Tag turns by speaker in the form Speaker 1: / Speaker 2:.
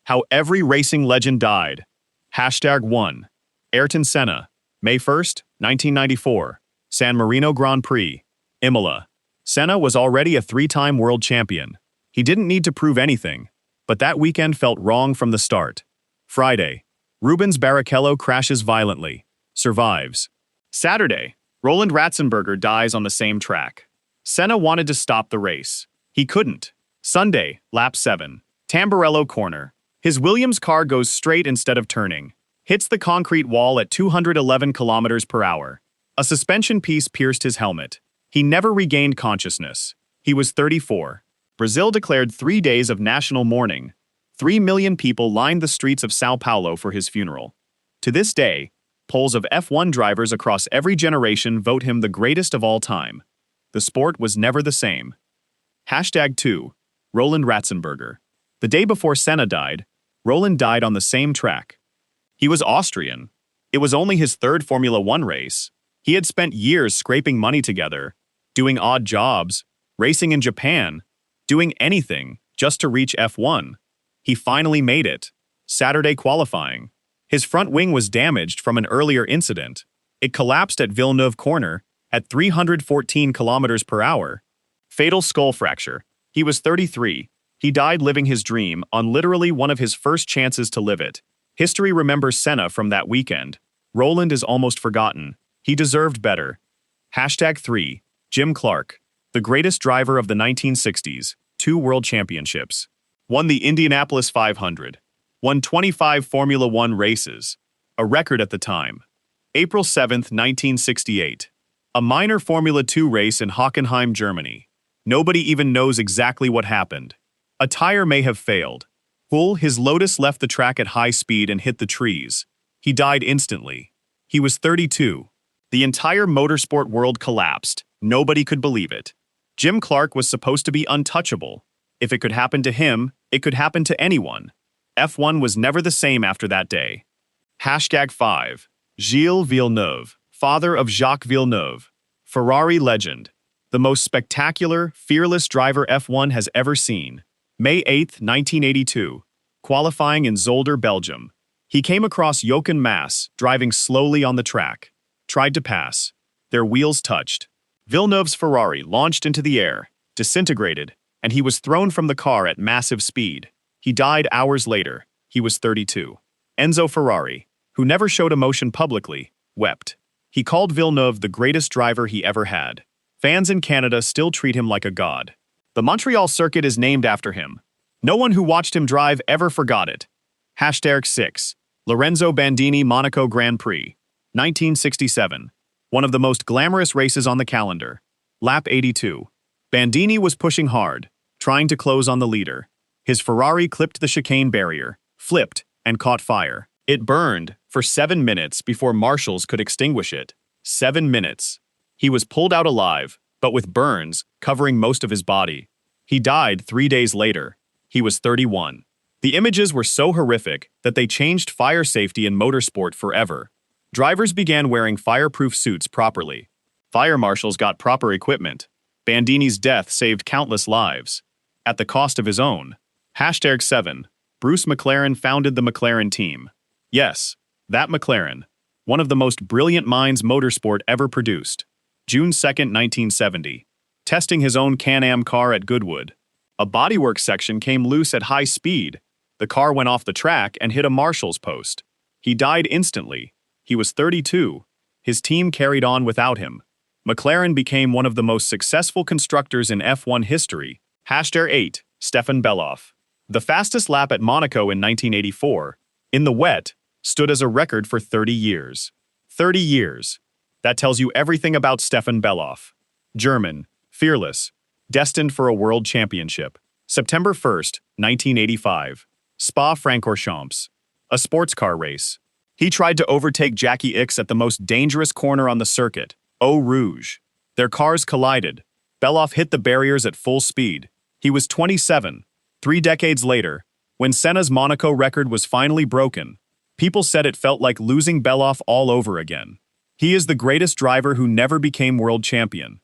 Speaker 1: How every racing legend died. #1. Ayrton Senna, May 1st, 1994, San Marino Grand Prix, Imola. Senna was already a three-time world champion. He didn't need to prove anything, but that weekend felt wrong from the start. Friday, Rubens Barrichello crashes violently, survives. Saturday, Roland Ratzenberger dies on the same track. Senna wanted to stop the race. He couldn't. Sunday, lap 7, Tamburello corner. His Williams car goes straight instead of turning. Hits the concrete wall at 211 kilometers per hour. A suspension piece pierced his helmet. He never regained consciousness. He was 34. Brazil declared 3 days of national mourning. 3 million people lined the streets of Sao Paulo for his funeral. To this day, polls of F1 drivers across every generation vote him the greatest of all time. The sport was never the same. #2. Roland Ratzenberger. The day before Senna died, Roland died on the same track. He was Austrian. It was only his third Formula One race. He had spent years scraping money together, doing odd jobs, racing in Japan, doing anything just to reach F1. He finally made it. Saturday qualifying. His front wing was damaged from an earlier incident. It collapsed at Villeneuve Corner at 314 kilometers per hour. Fatal skull fracture. He was 33. He died living his dream on literally one of his first chances to live it. History remembers Senna from that weekend. Roland is almost forgotten. He deserved better. #3. Jim Clark. The greatest driver of the 1960s. 2 world championships. Won the Indianapolis 500. Won 25 Formula One races. A record at the time. April 7, 1968. A minor Formula 2 race in Hockenheim, Germany. Nobody even knows exactly what happened. A tire may have failed. His Lotus left the track at high speed and hit the trees. He died instantly. He was 32. The entire motorsport world collapsed. Nobody could believe it. Jim Clark was supposed to be untouchable. If it could happen to him, it could happen to anyone. F1 was never the same after that day. #5. Gilles Villeneuve, father of Jacques Villeneuve. Ferrari legend. The most spectacular, fearless driver F1 has ever seen. May 8, 1982. Qualifying in Zolder, Belgium. He came across Jochen Mass, driving slowly on the track. Tried to pass. Their wheels touched. Villeneuve's Ferrari launched into the air, disintegrated, and he was thrown from the car at massive speed. He died hours later. He was 32. Enzo Ferrari, who never showed emotion publicly, wept. He called Villeneuve the greatest driver he ever had. Fans in Canada still treat him like a god. The Montreal circuit is named after him. No one who watched him drive ever forgot it. #6. Lorenzo Bandini Monaco Grand Prix. 1967. One of the most glamorous races on the calendar. Lap 82. Bandini was pushing hard, trying to close on the leader. His Ferrari clipped the chicane barrier, flipped, and caught fire. It burned for 7 minutes before marshals could extinguish it. 7 minutes. He was pulled out alive, but with burns covering most of his body. He died 3 days later. He was 31. The images were so horrific that they changed fire safety in motorsport forever. Drivers began wearing fireproof suits properly. Fire marshals got proper equipment. Bandini's death saved countless lives, at the cost of his own. #7. Bruce McLaren founded the McLaren team. Yes, that McLaren, one of the most brilliant minds motorsport ever produced. June 2, 1970. Testing his own Can-Am car at Goodwood. A bodywork section came loose at high speed. The car went off the track and hit a marshal's post. He died instantly. He was 32. His team carried on without him. McLaren became one of the most successful constructors in F1 history. #8. Stefan Bellof. The fastest lap at Monaco in 1984, in the wet, stood as a record for 30 years. 30 years. That tells you everything about Stefan Bellof. German, fearless, destined for a world championship. September 1st, 1985. Spa-Francorchamps. A sports car race. He tried to overtake Jackie Ickx at the most dangerous corner on the circuit, Eau Rouge. Their cars collided. Bellof hit the barriers at full speed. He was 27. 3 decades later, when Senna's Monaco record was finally broken, people said it felt like losing Bellof all over again. He is the greatest driver who never became world champion.